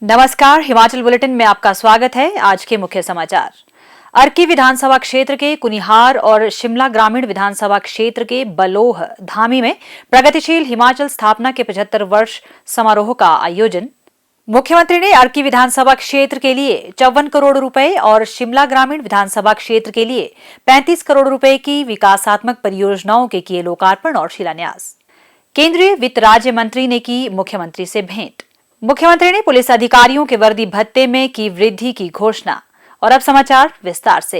नमस्कार, हिमाचल बुलेटिन में आपका स्वागत है। आज के मुख्य समाचार। अर्की विधानसभा क्षेत्र के कुनिहार और शिमला ग्रामीण विधानसभा क्षेत्र के बलोह धामी में प्रगतिशील हिमाचल स्थापना के 75 वर्ष समारोह का आयोजन। मुख्यमंत्री ने अर्की विधानसभा क्षेत्र के लिए 54 करोड़ रुपए और शिमला ग्रामीण विधानसभा क्षेत्र के लिए 35 करोड़ रुपए की विकासात्मक परियोजनाओं के किए लोकार्पण और शिलान्यास। केंद्रीय वित्त राज्य मंत्री ने की मुख्यमंत्री से भेंट। मुख्यमंत्री ने पुलिस अधिकारियों के वर्दी भत्ते में की वृद्धि की घोषणा। और अब समाचार विस्तार से।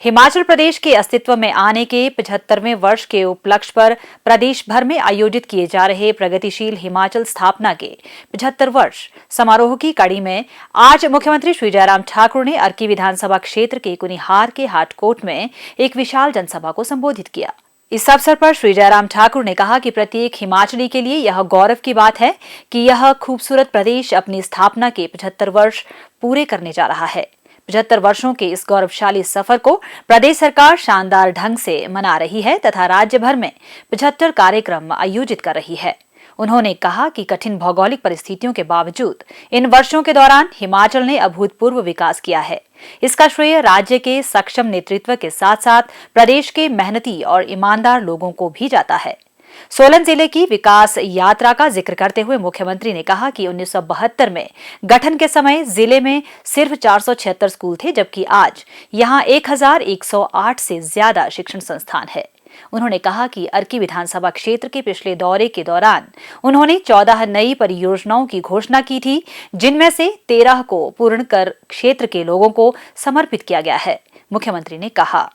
हिमाचल प्रदेश के अस्तित्व में आने के 75वें वर्ष के उपलक्ष्य पर प्रदेश भर में आयोजित किए जा रहे प्रगतिशील हिमाचल स्थापना के 75 वर्ष समारोह की कड़ी में आज मुख्यमंत्री श्री जयराम ठाकुर ने अर्की विधानसभा क्षेत्र के कुनिहार के हाटकोट में एक विशाल जनसभा को संबोधित किया। इस अवसर पर श्री जयराम ठाकुर ने कहा कि प्रत्येक हिमाचली के लिए यह गौरव की बात है कि यह खूबसूरत प्रदेश अपनी स्थापना के 75 वर्ष पूरे करने जा रहा है। 75 वर्षों के इस गौरवशाली सफर को प्रदेश सरकार शानदार ढंग से मना रही है तथा राज्य भर में 75 कार्यक्रम आयोजित कर रही है। उन्होंने कहा कि कठिन भौगोलिक परिस्थितियों के बावजूद इन वर्षों के दौरान हिमाचल ने अभूतपूर्व विकास किया है। इसका श्रेय राज्य के सक्षम नेतृत्व के साथ साथ प्रदेश के मेहनती और ईमानदार लोगों को भी जाता है। सोलन जिले की विकास यात्रा का जिक्र करते हुए मुख्यमंत्री ने कहा कि 1972 में गठन के समय जिले में सिर्फ 476 स्कूल थे, जबकि आज यहां 1108 से ज्यादा शिक्षण संस्थान है। उन्होंने कहा कि अर्की विधानसभा क्षेत्र के पिछले दौरे के दौरान उन्होंने 14 नई परियोजनाओं की घोषणा की थी, जिनमें से 13 को पूर्ण कर क्षेत्र के लोगों को समर्पित किया गया है। मुख्यमंत्री ने कहा,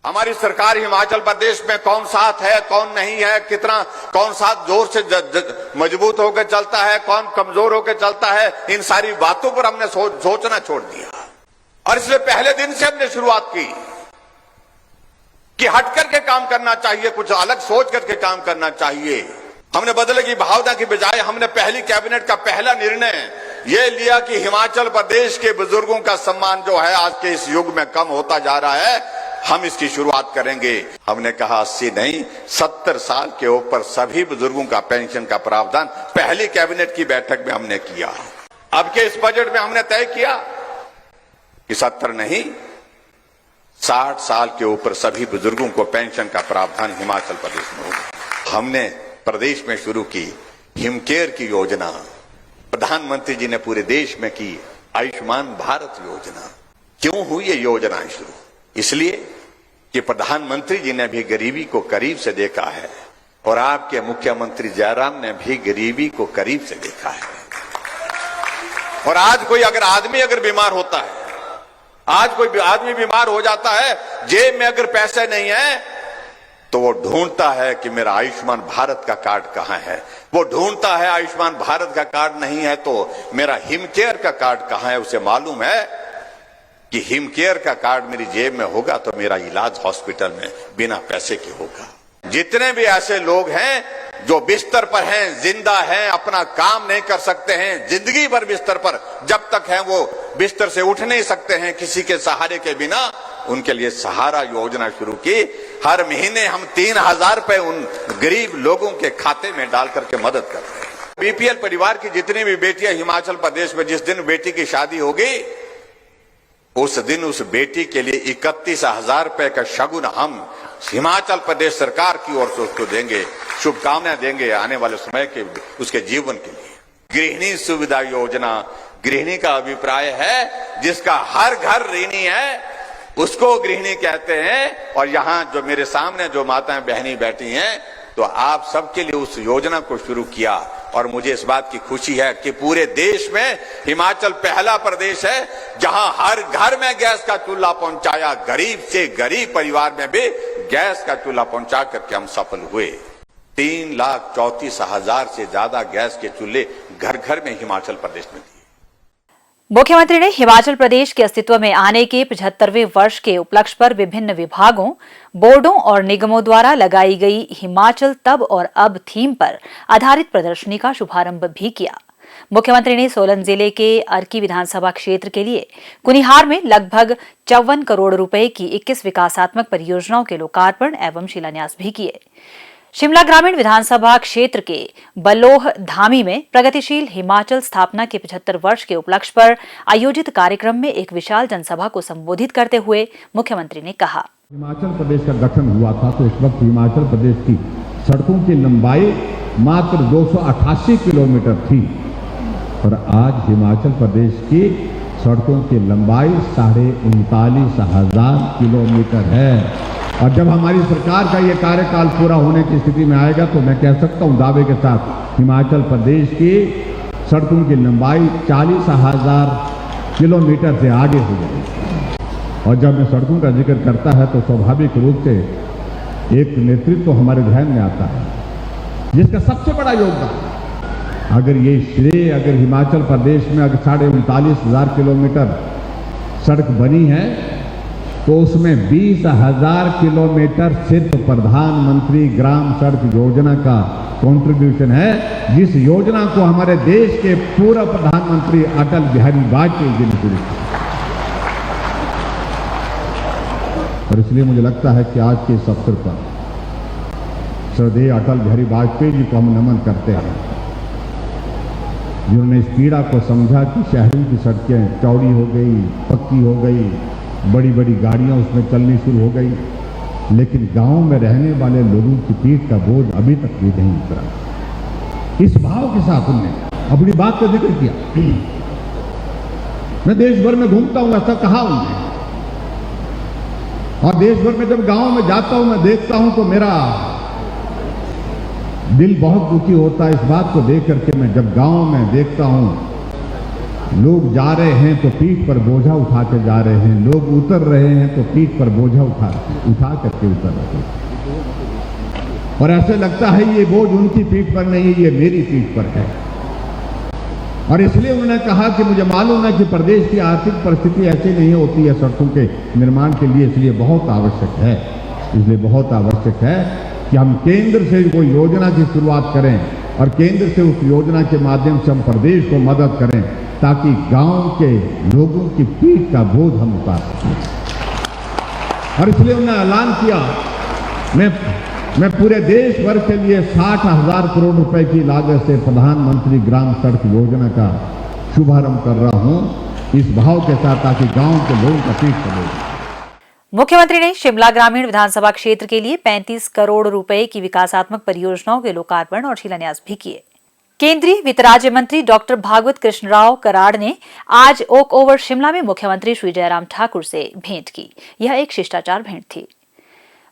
हमारी सरकार हिमाचल प्रदेश में कौन साथ है, कौन नहीं है, कितना कौन साथ जोर से मजबूत होकर चलता है, कौन कमजोर होकर चलता है, इन सारी बातों पर हमने सोचना छोड़ दिया। और इसलिए पहले दिन से हमने शुरुआत की कि हट करके काम करना चाहिए, कुछ अलग सोच करके काम करना चाहिए। हमने बदले की भावना की बजाय हमने पहली कैबिनेट का पहला निर्णय यह लिया कि हिमाचल प्रदेश के बुजुर्गों का सम्मान जो है आज के इस युग में कम होता जा रहा है, हम इसकी शुरुआत करेंगे। हमने कहा 80 नहीं 70 साल के ऊपर सभी बुजुर्गों का पेंशन का प्रावधान पहली कैबिनेट की बैठक में हमने किया। अब के इस बजट में हमने तय किया कि 70 नहीं 60 साल के ऊपर सभी बुजुर्गों को पेंशन का प्रावधान हिमाचल प्रदेश में होगा। हमने प्रदेश में शुरू की हिमकेयर की योजना, प्रधानमंत्री जी ने पूरे देश में की आयुष्मान भारत योजना। क्यों हुई ये योजनाएं शुरू? इसलिए कि प्रधानमंत्री जी ने भी गरीबी को करीब से देखा है और आपके मुख्यमंत्री जयराम ने भी गरीबी को करीब से देखा है। और आज कोई आदमी अगर बीमार होता है, आज कोई आदमी बीमार हो जाता है, जेब में अगर पैसे नहीं है तो वो ढूंढता है कि मेरा आयुष्मान भारत का कार्ड कहां है। वो ढूंढता है आयुष्मान भारत का कार्ड नहीं है तो मेरा हिमकेयर का कार्ड कहां है। उसे मालूम है कि हिमकेयर का कार्ड मेरी जेब में होगा तो मेरा इलाज हॉस्पिटल में बिना पैसे के होगा। जितने भी ऐसे लोग हैं जो बिस्तर पर हैं, जिंदा हैं, अपना काम नहीं कर सकते हैं, जिंदगी भर बिस्तर पर जब तक हैं वो बिस्तर से उठ नहीं सकते हैं किसी के सहारे के बिना, उनके लिए सहारा योजना शुरू की। हर महीने हम 3000 रुपए उन गरीब लोगों के खाते में डाल करके मदद करते हैं। बीपीएल परिवार की जितनी भी बेटियां हिमाचल प्रदेश में, जिस दिन बेटी की शादी होगी उस दिन उस बेटी के लिए 31,000 रुपए का शगुन हम हिमाचल प्रदेश सरकार की ओर से उसको देंगे, शुभकामनाएं देंगे आने वाले समय के उसके जीवन के लिए। गृहिणी सुविधा योजना, गृहिणी का अभिप्राय है जिसका हर घर ऋणी है उसको गृहिणी कहते हैं। और यहाँ जो मेरे सामने जो माताएं बहनी बैठी हैं, तो आप सबके लिए उस योजना को शुरू किया। और मुझे इस बात की खुशी है कि पूरे देश में हिमाचल पहला प्रदेश है जहां हर घर में गैस का चूल्हा पहुंचाया। गरीब से गरीब परिवार में भी गैस का चूल्हा पहुंचा करके हम सफल हुए। 3,34,000 से ज्यादा गैस के चूल्हे घर घर में हिमाचल प्रदेश में दिए। मुख्यमंत्री ने हिमाचल प्रदेश के अस्तित्व में आने के 75वें वर्ष के उपलक्ष्य पर विभिन्न विभागों, बोर्डों और निगमों द्वारा लगाई गई हिमाचल तब और अब थीम पर आधारित प्रदर्शनी का शुभारंभ भी किया। मुख्यमंत्री ने सोलन जिले के अर्की विधानसभा क्षेत्र के लिए कुनिहार में लगभग 54 करोड़ रुपए की 21 विकासात्मक परियोजनाओं के लोकार्पण एवं शिलान्यास भी किए। शिमला ग्रामीण विधानसभा क्षेत्र के बलोह धामी में प्रगतिशील हिमाचल स्थापना के 75 वर्ष के उपलक्ष्य पर आयोजित कार्यक्रम में एक विशाल जनसभा को संबोधित करते हुए मुख्यमंत्री ने कहा, हिमाचल प्रदेश का गठन हुआ था तो इस वक्त हिमाचल प्रदेश की सड़कों की लंबाई मात्र 288 किलोमीटर थी और आज हिमाचल प्रदेश की सड़कों की लंबाई 39,500 किलोमीटर है। और जब हमारी सरकार का ये कार्यकाल पूरा होने की स्थिति में आएगा तो मैं कह सकता हूं दावे के साथ हिमाचल प्रदेश की सड़कों की लंबाई 40,000 किलोमीटर से आगे हो जाएगी। और जब मैं सड़कों का जिक्र करता है तो स्वाभाविक रूप से एक नेतृत्व हमारे ध्यान में आता है जिसका सबसे बड़ा योगदान, अगर हिमाचल प्रदेश में अगर 39,500 किलोमीटर सड़क बनी है तो उसमें 20,000 किलोमीटर सिर्फ प्रधानमंत्री ग्राम सड़क योजना का कंट्रीब्यूशन है, जिस योजना को हमारे देश के पूर्व प्रधानमंत्री अटल बिहारी वाजपेयी जी ने शुरू किया। और इसलिए मुझे लगता है कि आज के इस अवसर पर श्रद्धेय अटल बिहारी वाजपेयी जी को हम नमन करते हैं, जिन्होंने इस पीड़ा को समझा कि शहरों की सड़कें चौड़ी हो गई, पक्की हो गई, बड़ी बड़ी गाड़ियां उसमें चलनी शुरू हो गई, लेकिन गांव में रहने वाले लोगों की पीठ का बोझ अभी तक भी नहीं उतरा। इस भाव के साथ उन्होंने अपनी बात का जिक्र किया। मैं देश भर में घूमता हूं, ऐसा कहा उन्होंने, और देश भर में जब गांव में जाता हूं मैं देखता हूं तो मेरा दिल बहुत दुखी होता है इस बात को देख करके। मैं जब गांव में देखता हूं लोग जा रहे हैं तो पीठ पर बोझा उठा के जा रहे हैं, लोग उतर रहे हैं तो पीठ पर बोझा उठा करके उतर रहे हैं, और ऐसे लगता है ये बोझ उनकी पीठ पर नहीं, ये मेरी पीठ पर है। और इसलिए उन्होंने कहा कि मुझे मालूम है कि प्रदेश की आर्थिक परिस्थिति ऐसी नहीं होती है सड़कों के निर्माण के लिए, इसलिए बहुत आवश्यक है कि हम केंद्र से कोई योजना की शुरुआत करें और केंद्र से उस योजना के माध्यम से हम प्रदेश को मदद करें ताकि गांव के लोगों की पीठ का बोझ हम उतार सकें। और इसलिए उन्होंने ऐलान किया, मैं पूरे देश भर के लिए 60,000 करोड़ रुपए की लागत से प्रधानमंत्री ग्राम सड़क योजना का शुभारंभ कर रहा हूं, इस भाव के साथ ताकि गांव के लोगों का पीठ का बोझ। मुख्यमंत्री ने शिमला ग्रामीण विधानसभा क्षेत्र के लिए 35 करोड़ रुपए की विकासात्मक परियोजनाओं के लोकार्पण और शिलान्यास भी किए। केंद्रीय वित्त राज्य मंत्री डॉक्टर भागवत कृष्णराव कराड़ ने आज ओक ओवर शिमला में मुख्यमंत्री श्री जयराम ठाकुर से भेंट की। यह एक शिष्टाचार भेंट थी।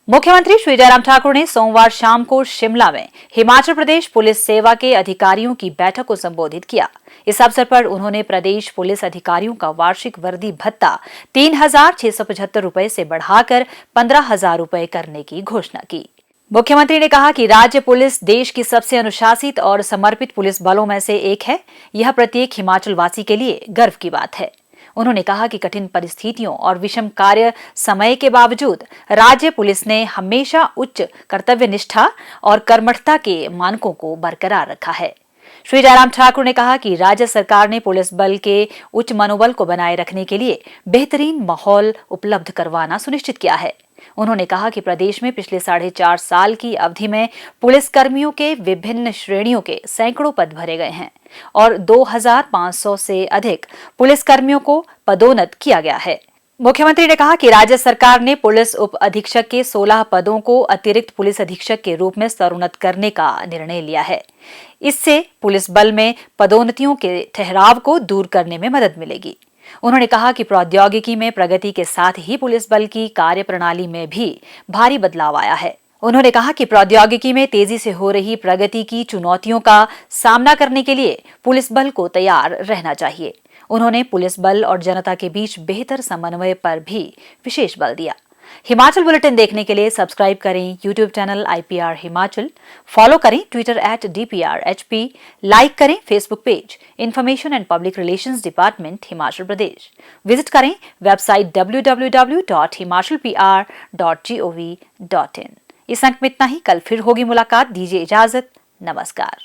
मुख्यमंत्री श्री जयराम ठाकुर ने सोमवार शाम को शिमला में हिमाचल प्रदेश पुलिस सेवा के अधिकारियों की बैठक को संबोधित किया। इस अवसर पर उन्होंने प्रदेश पुलिस अधिकारियों का वार्षिक वर्दी भत्ता 3,675 रुपए से बढ़ाकर 15,000 रुपए करने की घोषणा की। मुख्यमंत्री ने कहा कि राज्य पुलिस देश की सबसे अनुशासित और समर्पित पुलिस बलों में से एक है। यह प्रत्येक हिमाचल वासी के लिए गर्व की बात है। उन्होंने कहा कि कठिन परिस्थितियों और विषम कार्य समय के बावजूद राज्य पुलिस ने हमेशा उच्च कर्तव्य निष्ठा और कर्मठता के मानकों को बरकरार रखा है। श्री जयराम ठाकुर ने कहा कि राज्य सरकार ने पुलिस बल के उच्च मनोबल को बनाए रखने के लिए बेहतरीन माहौल उपलब्ध करवाना सुनिश्चित किया है। उन्होंने कहा कि प्रदेश में पिछले 4.5 साल की अवधि में पुलिस कर्मियों के विभिन्न श्रेणियों के सैकड़ों पद भरे गए हैं और 2,500 से अधिक पुलिस कर्मियों को पदोन्नत किया गया है। मुख्यमंत्री ने कहा कि राज्य सरकार ने पुलिस उप अधीक्षक के 16 पदों को अतिरिक्त पुलिस अधीक्षक के रूप में स्तरोन्नत करने का निर्णय लिया है। इससे पुलिस बल में पदोन्नतियों के ठहराव को दूर करने में मदद मिलेगी। उन्होंने कहा कि प्रौद्योगिकी में प्रगति के साथ ही पुलिस बल की कार्यप्रणाली में भी भारी बदलाव आया है। उन्होंने कहा कि प्रौद्योगिकी में तेजी से हो रही प्रगति की चुनौतियों का सामना करने के लिए पुलिस बल को तैयार रहना चाहिए। उन्होंने पुलिस बल और जनता के बीच बेहतर समन्वय पर भी विशेष बल दिया। हिमाचल बुलेटिन देखने के लिए सब्सक्राइब करें YouTube channel IPR Himachal, follow करें ट्विटर @DPRHP, लाइक करें Facebook page information and public relations department Himachal Pradesh, visit करें वेबसाइट www.himachalpr.gov.in। इस अंक में इतना ही। कल फिर होगी मुलाकात। दीजिए इजाजत। नमस्कार।